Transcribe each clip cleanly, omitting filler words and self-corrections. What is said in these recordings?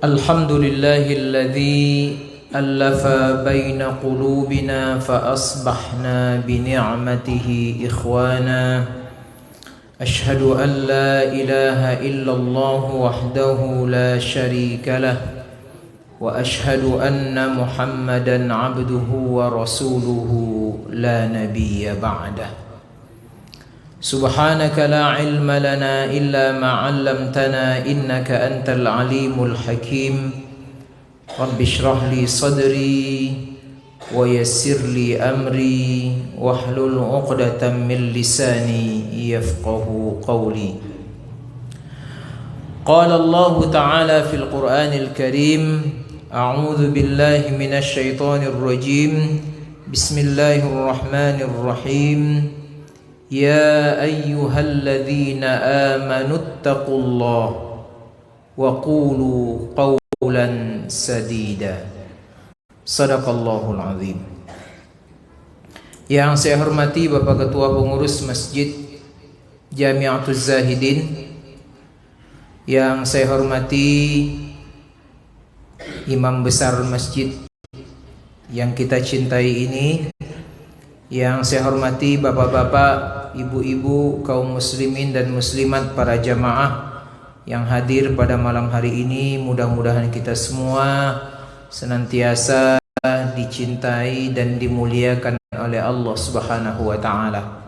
Alhamdulillahilladzi allafa baina qulubina fa asbahna bi ni'matihi ikhwana. Ashhadu an la ilaha illallah wahdahu la syarika lah wa ashhadu anna Muhammadan abduhu wa rasuluhu la nabiyya ba'dah. Subhanaka la ilma lana illa ma 'allamtana innaka antal alimul hakim. Rabbi shrah li sadri wa yassir li amri wahlul 'uqdatam min lisani yafqahu qawli. Qala Allah ta'ala fil Qur'anil Karim, a'udzu billahi minasy syaithanir rajim. Bismillahirrahmanirrahim. Ya ayyuhalladzina amanu ittaqullah wa qulu qawlan sadida. Shadaqallahul azim. Yang saya hormati Bapak Ketua Pengurus Masjid Jami'atuz Zahidin, yang saya hormati Imam Besar Masjid yang kita cintai ini, yang saya hormati bapak-bapak, ibu-ibu, kaum muslimin dan muslimat, para jamaah yang hadir pada malam hari ini. Mudah-mudahan kita semua senantiasa dicintai dan dimuliakan oleh Allah Subhanahu wa taala.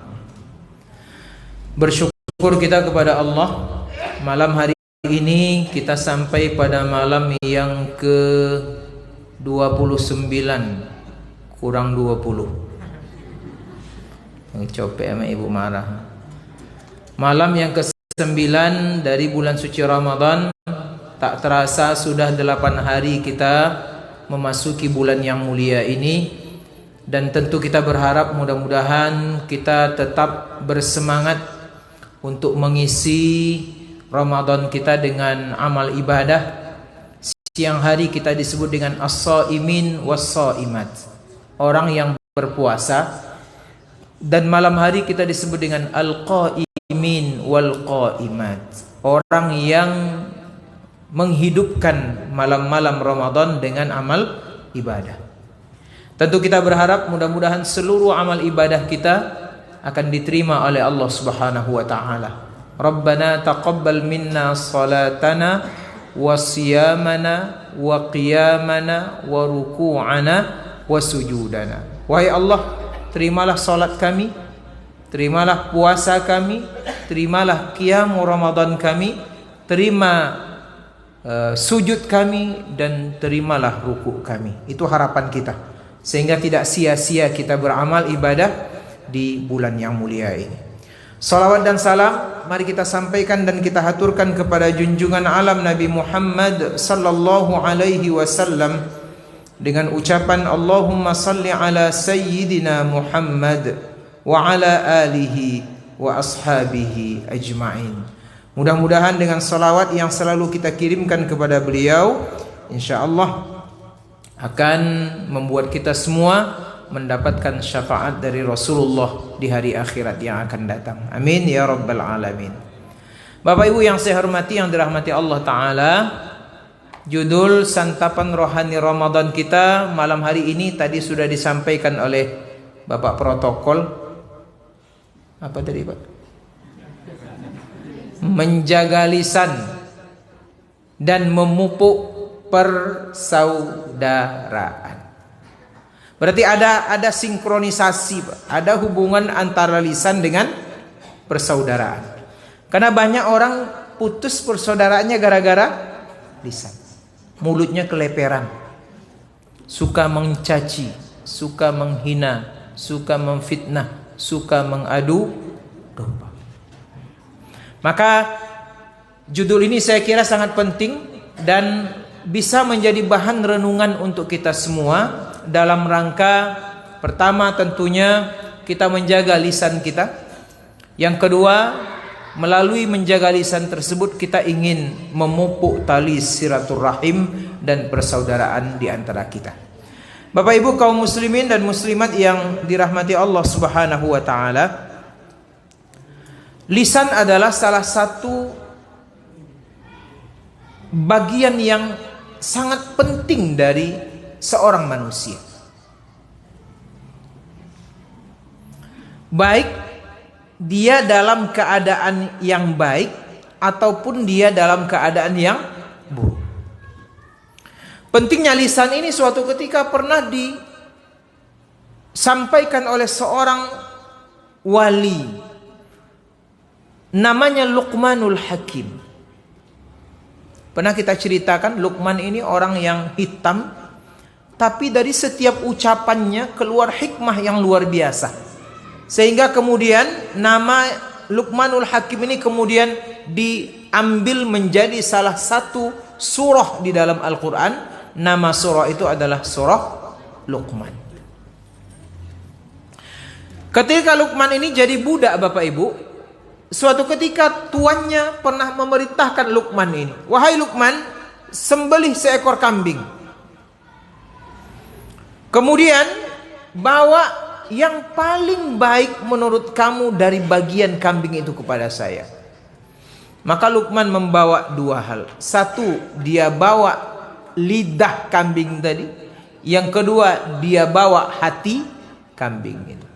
Bersyukur kita kepada Allah, malam hari ini kita sampai pada malam yang ke-29 kurang 20. Copek sama ibu marah. Malam yang ke-9 dari bulan suci Ramadan. Tak terasa sudah 8 hari kita memasuki bulan yang mulia ini. Dan tentu kita berharap mudah-mudahan kita tetap bersemangat untuk mengisi Ramadan kita dengan amal ibadah. Siang hari kita disebut dengan as-shaimin was-shaimat, orang yang berpuasa. Dan malam hari kita disebut dengan al-qaimin wal-qaimat, orang yang menghidupkan malam-malam Ramadan dengan amal ibadah. Tentu kita berharap mudah-mudahan seluruh amal ibadah kita akan diterima oleh Allah Subhanahu wa taala. Rabbana taqabbal minna salatana wa siyamana wa qiyamana wa ruku'ana wa sujudana. Wahai Allah, terimalah salat kami, terimalah puasa kami, terimalah qiyam Ramadan kami, terima sujud kami, dan terimalah ruku kami. Itu harapan kita, sehingga tidak sia-sia kita beramal ibadah di bulan yang mulia ini. Salawat dan salam mari kita sampaikan dan kita haturkan kepada junjungan alam Nabi Muhammad sallallahu alaihi wasallam dengan ucapan Allahumma salli ala sayyidina Muhammad wa ala alihi wa ashabihi ajma'in. Mudah-mudahan dengan salawat yang selalu kita kirimkan kepada beliau, insyaallah akan membuat kita semua mendapatkan syafaat dari Rasulullah di hari akhirat yang akan datang. Amin ya rabbal alamin. Bapak Ibu yang saya hormati, yang dirahmati Allah taala, judul santapan rohani Ramadan kita malam hari ini tadi sudah disampaikan oleh Bapak Protokol. Apa tadi Pak? Menjaga lisan dan memupuk persaudaraan. Berarti ada sinkronisasi, Pak. Ada hubungan antara lisan dengan persaudaraan. Karena banyak orang putus persaudaraannya gara-gara lisan. Mulutnya keleperan, suka mencaci, suka menghina, suka memfitnah, suka mengadu domba. Maka judul ini saya kira sangat penting dan bisa menjadi bahan renungan untuk kita semua, dalam rangka pertama tentunya kita menjaga lisan kita. Yang kedua, melalui menjaga lisan tersebut kita ingin memupuk tali silaturahim dan persaudaraan di antara kita. Bapak Ibu kaum muslimin dan muslimat yang dirahmati Allah Subhanahu wa taala, lisan adalah salah satu bagian yang sangat penting dari seorang manusia. Baik dia dalam keadaan yang baik ataupun dia dalam keadaan yang buruk. Pentingnya lisan ini suatu ketika pernah disampaikan oleh seorang wali, namanya Luqmanul Hakim. Pernah kita ceritakan Luqman ini orang yang hitam, tapi dari setiap ucapannya keluar hikmah yang luar biasa. Sehingga kemudian nama Luqmanul Hakim ini kemudian diambil menjadi salah satu surah di dalam Al-Quran. Nama surah itu adalah surah Luqman. Ketika Luqman ini jadi budak Bapak Ibu, suatu ketika tuannya pernah memerintahkan Luqman ini, "Wahai Luqman, sembelih seekor kambing. Kemudian bawa yang paling baik menurut kamu dari bagian kambing itu kepada saya." Maka Luqman membawa dua hal. Satu, dia bawa lidah kambing tadi. Yang kedua, dia bawa hati kambing itu.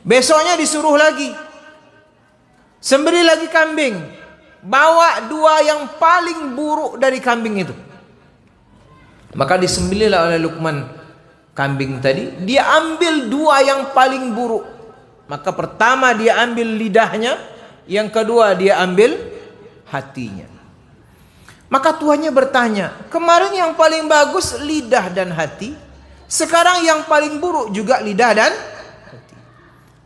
Besoknya disuruh lagi, sembelih lagi kambing. Bawa dua yang paling buruk dari kambing itu. Maka disembelihlah oleh Luqman kambing tadi. Dia ambil dua yang paling buruk. Maka pertama dia ambil lidahnya, yang kedua dia ambil hatinya. Maka tuannya bertanya, "Kemarin yang paling bagus lidah dan hati, sekarang yang paling buruk juga lidah dan hati."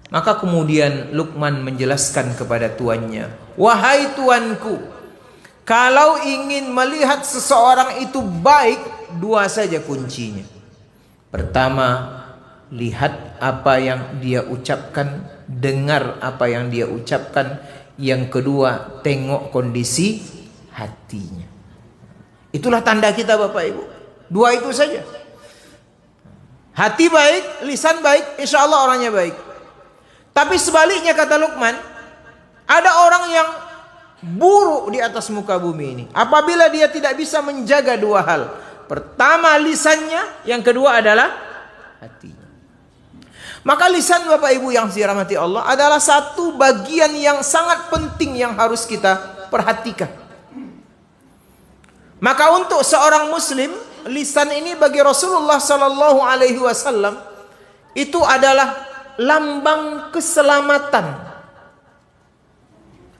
Maka kemudian Luqman menjelaskan kepada tuannya, "Wahai tuanku, kalau ingin melihat seseorang itu baik, dua saja kuncinya. Pertama, lihat apa yang dia ucapkan, dengar apa yang dia ucapkan. Yang kedua, tengok kondisi hatinya." Itulah tanda kita Bapak Ibu. Dua itu saja. Hati baik, lisan baik, insya Allah orangnya baik. Tapi sebaliknya kata Luqman, ada orang yang buruk di atas muka bumi ini apabila dia tidak bisa menjaga dua hal. Pertama lisannya, yang kedua adalah hatinya. Maka lisan Bapak Ibu yang dirahmati Allah adalah satu bagian yang sangat penting yang harus kita perhatikan. Maka untuk seorang muslim, lisan ini bagi Rasulullah sallallahu alaihi wasallam itu adalah lambang keselamatan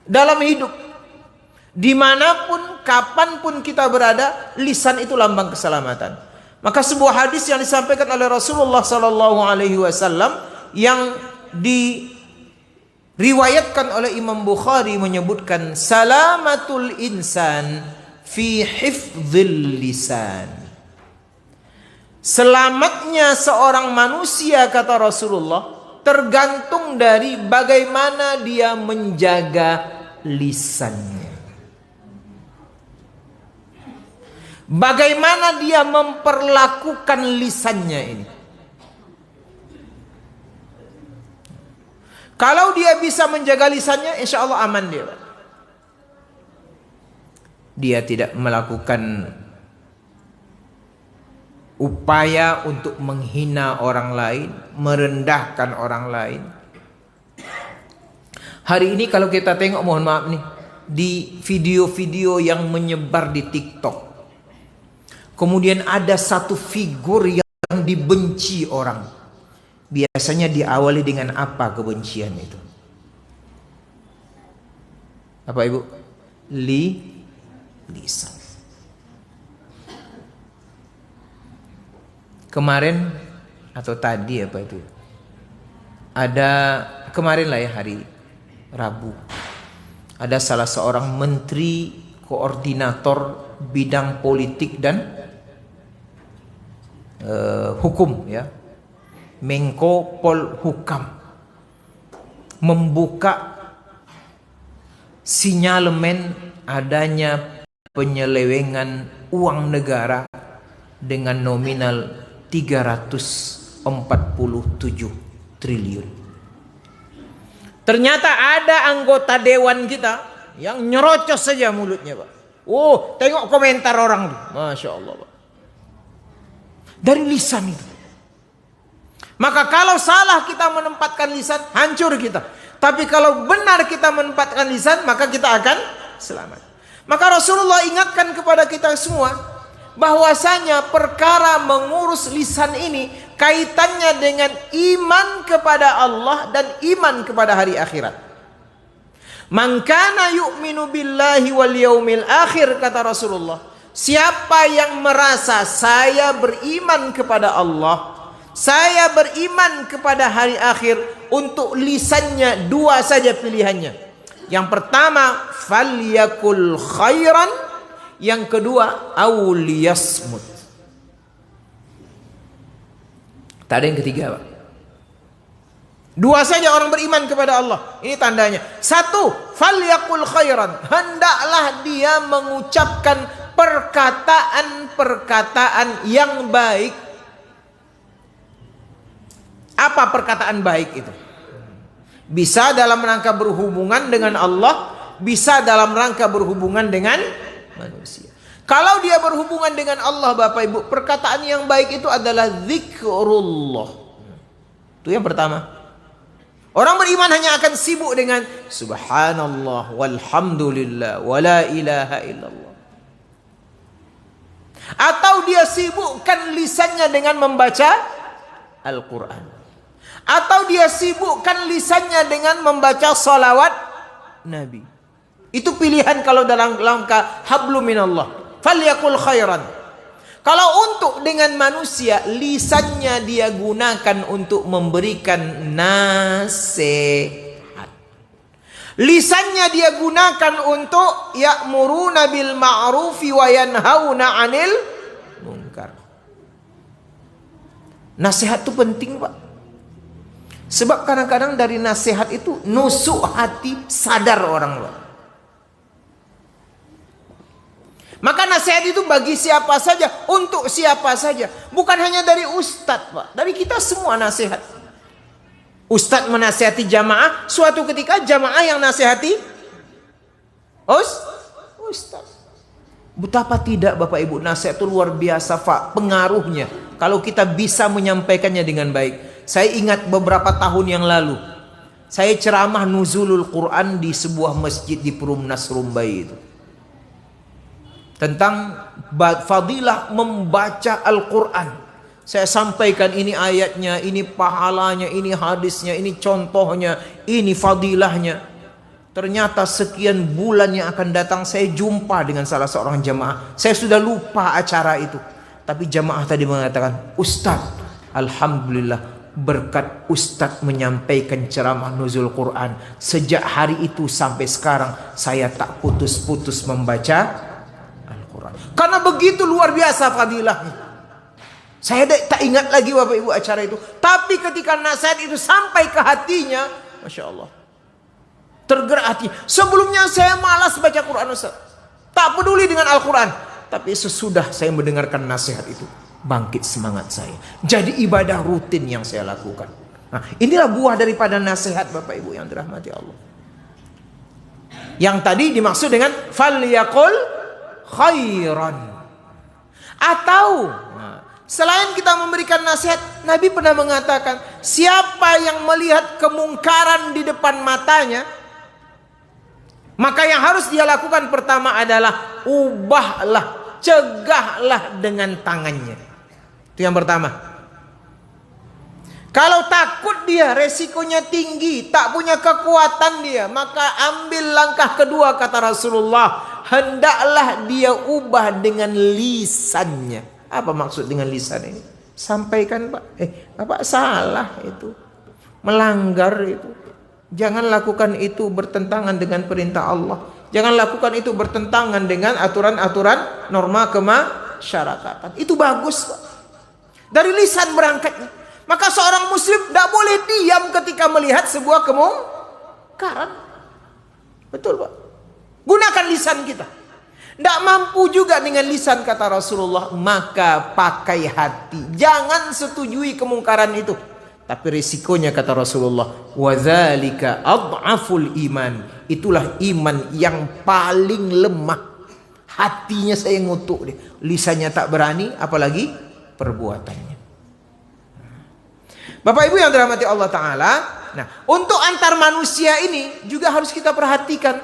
dalam hidup. Dimanapun, kapanpun kita berada, lisan itu lambang keselamatan. Maka sebuah hadis yang disampaikan oleh Rasulullah sallallahu alaihi wasallam yang diriwayatkan oleh Imam Bukhari menyebutkan, "Salamatul insan fi hifdzil lisan." Selamatnya seorang manusia kata Rasulullah tergantung dari bagaimana dia menjaga lisannya. Bagaimana dia memperlakukan lisannya ini. Kalau dia bisa menjaga lisannya, insya Allah aman dia. Dia tidak melakukan upaya untuk menghina orang lain, merendahkan orang lain. Hari ini kalau kita tengok, mohon maaf nih, di video-video yang menyebar di TikTok, kemudian ada satu figur yang dibenci orang. Biasanya diawali dengan apa kebencian itu? Apa Ibu? Lisan. Kemarin atau tadi apa itu? Ada kemarin lah ya, hari Rabu. Ada salah seorang menteri koordinator bidang politik dan hukum ya, Menko Polhukam, membuka sinyalemen adanya penyelewengan uang negara dengan nominal 347 triliun. Ternyata ada anggota dewan kita yang nyerocos saja mulutnya, Pak. Oh, tengok komentar orang. Masya Allah, Pak. Dari lisan itu. Maka kalau salah kita menempatkan lisan, hancur kita. Tapi kalau benar kita menempatkan lisan, maka kita akan selamat. Maka Rasulullah ingatkan kepada kita semua, bahwasanya perkara mengurus lisan ini kaitannya dengan iman kepada Allah dan iman kepada hari akhirat. Man kana yu'minu billahi wal yaumil akhir, kata Rasulullah. Siapa yang merasa saya beriman kepada Allah, saya beriman kepada hari akhir, untuk lisannya dua saja pilihannya. Yang pertama, falyakul khairan. Yang kedua, aw liyasmut. Tak ada yang ketiga, Pak. Dua saja orang beriman kepada Allah. Ini tandanya. Satu, falyakul khairan. Hendaklah dia mengucapkan perkataan-perkataan yang baik. Apa perkataan baik itu? Bisa dalam rangka berhubungan dengan Allah, bisa dalam rangka berhubungan dengan manusia. Kalau dia berhubungan dengan Allah, Bapak Ibu, perkataan yang baik itu adalah zikrullah. Itu yang pertama. Orang beriman hanya akan sibuk dengan subhanallah walhamdulillah wala ilaha illallah. Atau dia sibukkan lisannya dengan membaca Al-Quran. Atau dia sibukkan lisannya dengan membaca salawat Nabi. Itu pilihan kalau dalam langkah hablum minallah. Falyakul khairan. Kalau untuk dengan manusia, lisannya dia gunakan untuk memberikan nasihat. Lisannya dia gunakan untuk ya'muruna bil ma'rufi wa yanhauna 'anil munkar. Nasihat itu penting, Pak. Sebab kadang-kadang dari nasihat itu nusuk hati, sadar orang, Pak. Maka nasihat itu bagi siapa saja, untuk siapa saja. Bukan hanya dari ustadz, Pak. Dari kita semua nasihat. Ustadz menasihati jamaah, suatu ketika jamaah yang nasihati ustadz. Betapa tidak, Bapak Ibu, nasihat itu luar biasa, Pak, pengaruhnya. Kalau kita bisa menyampaikannya dengan baik. Saya ingat beberapa tahun yang lalu, saya ceramah nuzulul Quran di sebuah masjid di Perumnas Rumbai itu. Tentang fadilah membaca Al-Quran. Saya sampaikan ini ayatnya, ini pahalanya, ini hadisnya, ini contohnya, ini fadilahnya. Ternyata sekian bulan yang akan datang saya jumpa dengan salah seorang jamaah. Saya sudah lupa acara itu. Tapi jamaah tadi mengatakan, Ustaz, alhamdulillah berkat Ustaz menyampaikan ceramah nuzul Quran. Sejak hari itu sampai sekarang saya tak putus-putus membaca karena begitu luar biasa fadilahnya. Saya tak ingat lagi, Bapak Ibu, acara itu. Tapi ketika nasihat itu sampai ke hatinya, Masya Allah, tergerak hati. Sebelumnya saya malas baca Quran, Ustaz. Tak peduli dengan Al-Quran. Tapi sesudah saya mendengarkan nasihat itu, bangkit semangat saya. Jadi ibadah rutin yang saya lakukan. Nah, inilah buah daripada nasihat, Bapak Ibu yang dirahmati Allah. Yang tadi dimaksud dengan falyaqul khairan. Atau selain kita memberikan nasihat, Nabi pernah mengatakan, siapa yang melihat kemungkaran di depan matanya, maka yang harus dia lakukan pertama adalah ubahlah, cegahlah dengan tangannya. Itu yang pertama. Kalau takut dia, resikonya tinggi, tak punya kekuatan dia, maka ambil langkah kedua, kata Rasulullah. Hendaklah dia ubah dengan lisannya. Apa maksud dengan lisan ini? Sampaikan, Pak. Bapak salah itu. Melanggar itu. Jangan lakukan itu bertentangan dengan perintah Allah. Jangan lakukan itu bertentangan dengan aturan-aturan norma kemasyarakatan. Itu bagus, Pak. Dari lisan berangkatnya. Maka seorang muslim tidak boleh diam ketika melihat sebuah kemungkaran. Betul, Pak. Gunakan lisan kita. Tidak mampu juga dengan lisan, kata Rasulullah, maka pakai hati. Jangan setujui kemungkaran itu. Tapi risikonya, kata Rasulullah, wadzalika ad'aful iman. Itulah iman yang paling lemah. Hatinya saya ngutuk deh. Lisannya tak berani, apalagi perbuatannya. Bapak Ibu yang dirahmati Allah Ta'ala. Nah, untuk antar manusia ini juga harus kita perhatikan.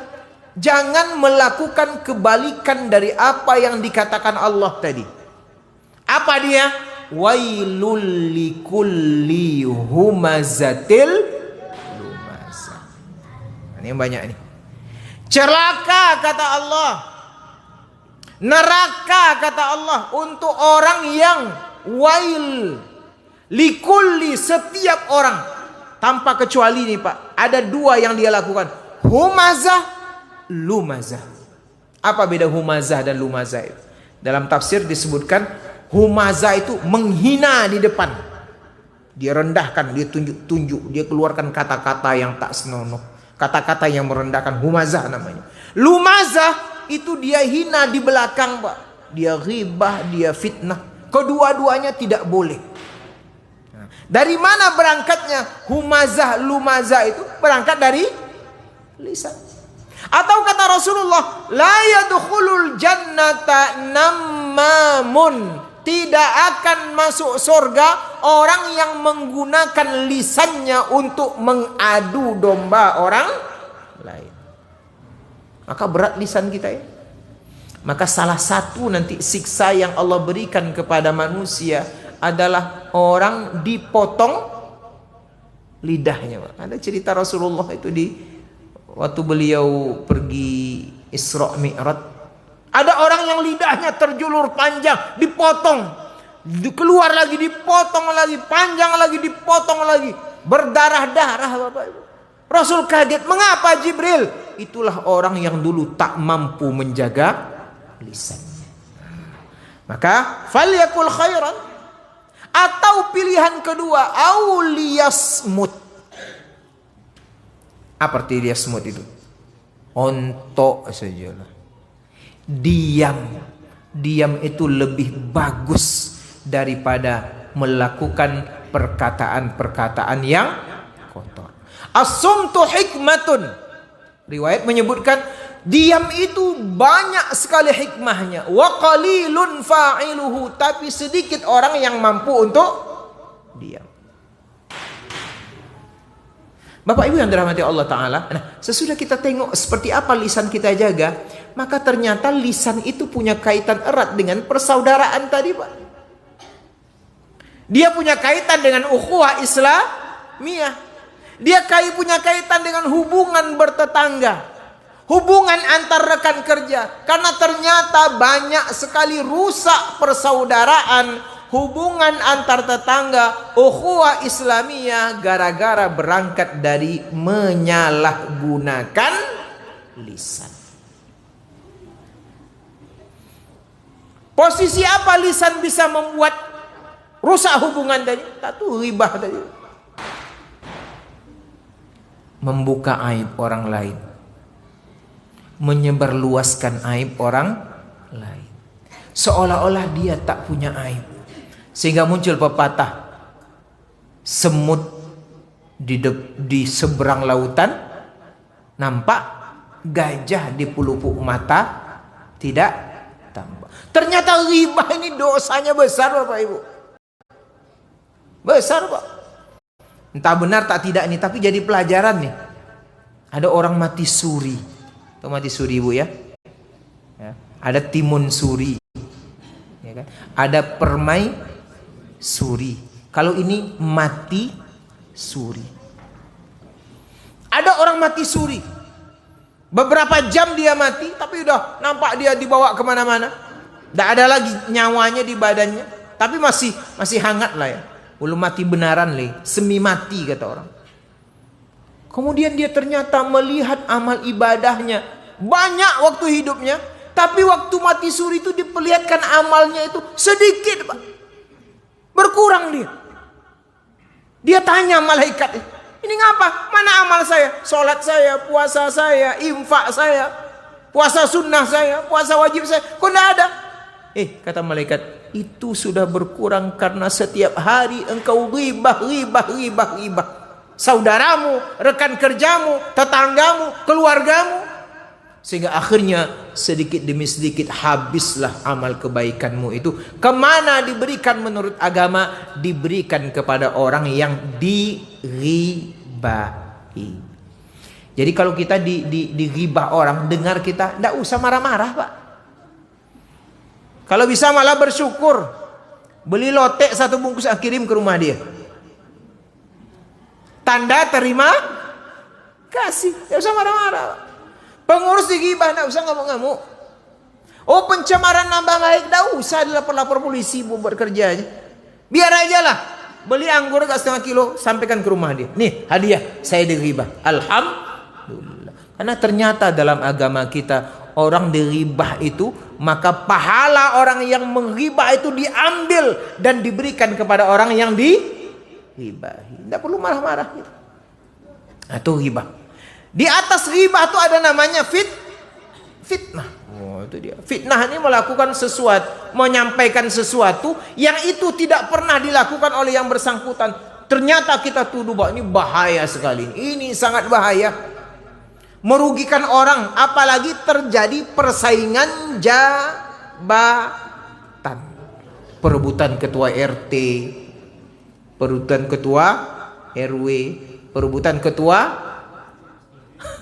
Jangan melakukan kebalikan dari apa yang dikatakan Allah tadi. Apa dia? Wailul likulli humazatil lumazah. Ini yang banyak nih. Celaka kata Allah. Neraka kata Allah untuk orang yang wail likulli, setiap orang tanpa kecuali nih Pak. Ada dua yang dia lakukan. Humazah, lumazah. Apa beda humazah dan lumazah itu? Dalam tafsir disebutkan humazah itu menghina di depan. Dia rendahkan, dia tunjuk-tunjuk, dia keluarkan kata-kata yang tak senonoh, kata-kata yang merendahkan, humazah namanya. Lumazah itu dia hina di belakang Pak. Dia ghibah, dia fitnah. Kedua-duanya tidak boleh. Nah, dari mana berangkatnya humazah, lumazah itu? Berangkat dari lisan. Atau kata Rasulullah, la yadkhulul jannata nammamun. Tidak akan masuk surga orang yang menggunakan lisannya untuk mengadu domba orang lain. Maka berat lisan kita ya. Maka salah satu nanti siksa yang Allah berikan kepada manusia adalah orang dipotong lidahnya. Ada cerita Rasulullah itu waktu beliau pergi Isra Mi'raj. Ada orang yang lidahnya terjulur panjang, dipotong. Keluar lagi, dipotong lagi, panjang lagi, dipotong lagi. Berdarah-darah Bapak Ibu. Rasul kaget, mengapa Jibril? Itulah orang yang dulu tak mampu menjaga lisannya. Maka falyakul khairan. Atau pilihan kedua, auliyasmut. Apa arti liyasmut itu? Ontok sajalah. Diam. Diam itu lebih bagus daripada melakukan perkataan-perkataan yang kotor. As-sumtu hikmatun. Riwayat menyebutkan diam itu banyak sekali hikmahnya. Wa qalilun fa'iluhu, tapi sedikit orang yang mampu untuk diam. Bapak Ibu yang dirahmati Allah Ta'ala. Nah, sesudah kita tengok seperti apa lisan kita jaga, maka ternyata lisan itu punya kaitan erat dengan persaudaraan tadi Pak. Dia punya kaitan dengan ukhuwah Islamiyah. Dia punya kaitan dengan hubungan bertetangga, hubungan antar rekan kerja. Karena ternyata banyak sekali rusak persaudaraan, hubungan antar tetangga, ukhuwah Islamiyah gara-gara berangkat dari menyalahgunakan lisan. Posisi apa lisan bisa membuat rusak hubungan tadi? Satu, ghibah tadi. Membuka aib orang lain, menyebarluaskan aib orang lain, seolah-olah dia tak punya aib, sehingga muncul pepatah, semut di seberang lautan nampak, gajah di pelupuk mata tidak tampak. Ternyata ghibah ini dosanya besar Bapak Ibu, besar Pak. Entah benar tak tidak nih, tapi jadi pelajaran nih. Ada orang mati suri. Tahu mati suri Ibu ya? Ya. Ada timun suri. Ya kan? Ada permai suri. Kalau ini mati suri. Ada orang mati suri. Beberapa jam dia mati, tapi udah nampak dia dibawa kemana-mana. Tidak ada lagi nyawanya di badannya, tapi masih hangat lah ya. Belum mati benaran semi mati kata orang. Kemudian dia ternyata melihat amal ibadahnya banyak waktu hidupnya, tapi waktu mati suri itu diperlihatkan amalnya itu sedikit Pak. Berkurang dia. Dia tanya malaikat, ini ngapa? Mana amal saya? Sholat saya, puasa saya, infak saya, puasa sunnah saya, puasa wajib saya. Kok tidak ada? Kata malaikat, itu sudah berkurang karena setiap hari engkau ghibah. Saudaramu, rekan kerjamu, tetanggamu, keluargamu. Sehingga akhirnya sedikit demi sedikit habislah amal kebaikanmu itu. Kemana diberikan menurut agama? Diberikan kepada orang yang diribahi. Jadi kalau kita digibah orang, dengar kita, tidak usah marah-marah, Pak. Kalau bisa malah bersyukur. Beli lotek 1 bungkus, kirim ke rumah dia. Tanda terima kasih. Tidak usah marah-marah. Pengurus digibah, tidak usah ngamuk-ngamuk. Oh, pencemaran nama baik, tidak usah dilapor-lapor polisi buat kerjanya. Biar aja lah. Beli anggur agak 1/2 kilo, sampaikan ke rumah dia. Nih, hadiah, saya digibah. Alhamdulillah. Karena ternyata dalam agama kita, orang diribah itu, maka pahala orang yang menghibah itu diambil dan diberikan kepada orang yang diribahi. Tidak perlu marah-marah. Itu ribah. Di atas ribah itu ada namanya fitnah. Oh, itu dia. Fitnah ini melakukan sesuatu, menyampaikan sesuatu yang itu tidak pernah dilakukan oleh yang bersangkutan. Ternyata kita tuduh bahwa ini bahaya sekali. Ini sangat bahaya. Merugikan orang, apalagi terjadi persaingan jabatan. Perebutan ketua RT, perebutan ketua RW, perebutan ketua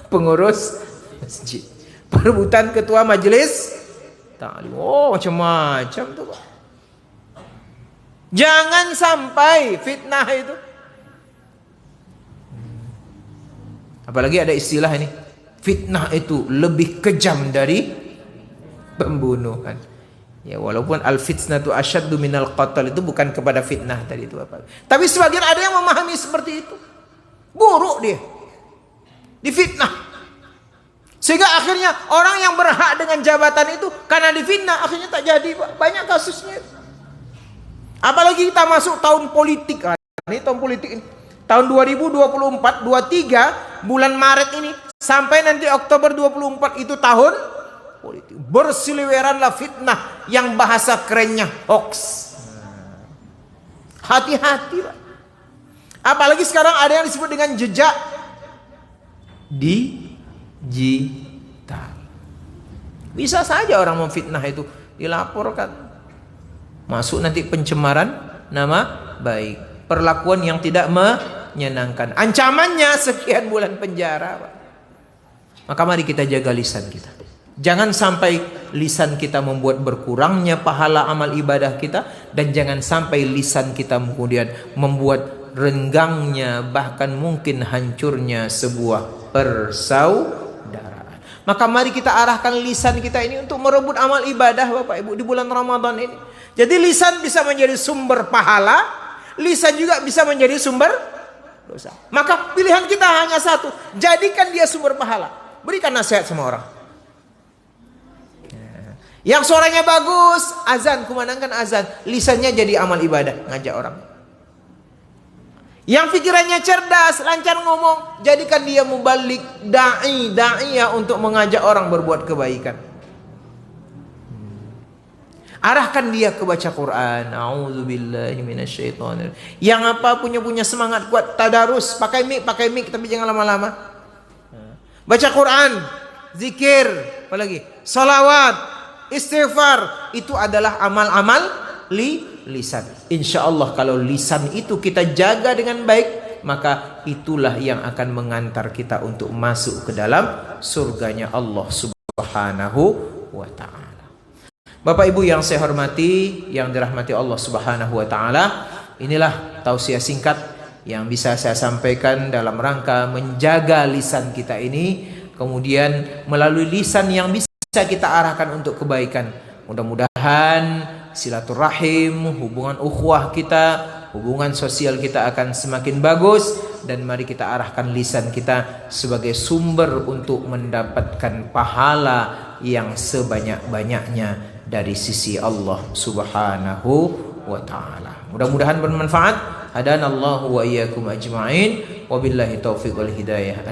pengurus masjid, perebutan ketua majelis taklim. Oh, macam-macam tuh, Pak. Jangan sampai fitnah itu. Apalagi ada istilah ini, fitnah itu lebih kejam dari pembunuhan. Ya, walaupun al-fitnatu asyaddu minal qatl, itu bukan kepada fitnah tadi itu apa. Tapi sebagian ada yang memahami seperti itu. Buruk dia. Difitnah. Sehingga akhirnya orang yang berhak dengan jabatan itu karena difitnah akhirnya tak jadi, Pak. Banyak kasusnya. Apalagi kita masuk tahun politik. Ini tahun politik ini. Tahun 2024, 23 bulan Maret ini sampai nanti Oktober 24 itu tahun politik. Berseliweranlah fitnah yang bahasa kerennya hoax. Hati-hati, Pak. Apalagi sekarang ada yang disebut dengan jejak digital. Bisa saja orang memfitnah itu dilaporkan. Masuk nanti pencemaran nama baik, perlakuan yang tidak menyenangkan. Ancamannya sekian bulan penjara, Pak. Maka mari kita jaga lisan kita. Jangan sampai lisan kita membuat berkurangnya pahala amal ibadah kita, dan jangan sampai lisan kita kemudian membuat renggangnya, bahkan mungkin hancurnya sebuah persaudaraan. Maka mari kita arahkan lisan kita ini untuk merebut amal ibadah, Bapak Ibu, di bulan Ramadan ini. Jadi lisan bisa menjadi sumber pahala, lisan juga bisa menjadi sumber dosa. Maka pilihan kita hanya satu, jadikan dia sumber pahala. Berikan nasihat sama orang. Yang suaranya bagus, azan, kumandangkan azan, lisannya jadi amal ibadah, ngajak orang. Yang pikirannya cerdas, lancar ngomong, jadikan dia mubalik, da'iyah untuk mengajak orang berbuat kebaikan. Arahkan dia ke baca Quran. A'udzubillahi minasyaitonir. Yang apa punya semangat kuat, tadarus, pakai mic tapi jangan lama-lama. Baca Quran, zikir, apalagi salawat, istighfar, itu adalah amal-amal lisan. Insya Allah kalau lisan itu kita jaga dengan baik, maka itulah yang akan mengantar kita untuk masuk ke dalam surganya Allah Subhanahu wa ta'ala. Bapak Ibu yang saya hormati, yang dirahmati Allah Subhanahu wa ta'ala, inilah tausiah singkat yang bisa saya sampaikan dalam rangka menjaga lisan kita ini, kemudian melalui lisan yang bisa kita arahkan untuk kebaikan. Mudah-mudahan silaturahim, hubungan ukhuwah kita, hubungan sosial kita akan semakin bagus, dan mari kita arahkan lisan kita sebagai sumber untuk mendapatkan pahala yang sebanyak-banyaknya dari sisi Allah Subhanahu wa ta'ala. Mudah-mudahan bermanfaat. Hadanallahu wa iyyakum ajma'in. Wabillahi taufiq wal hidayah.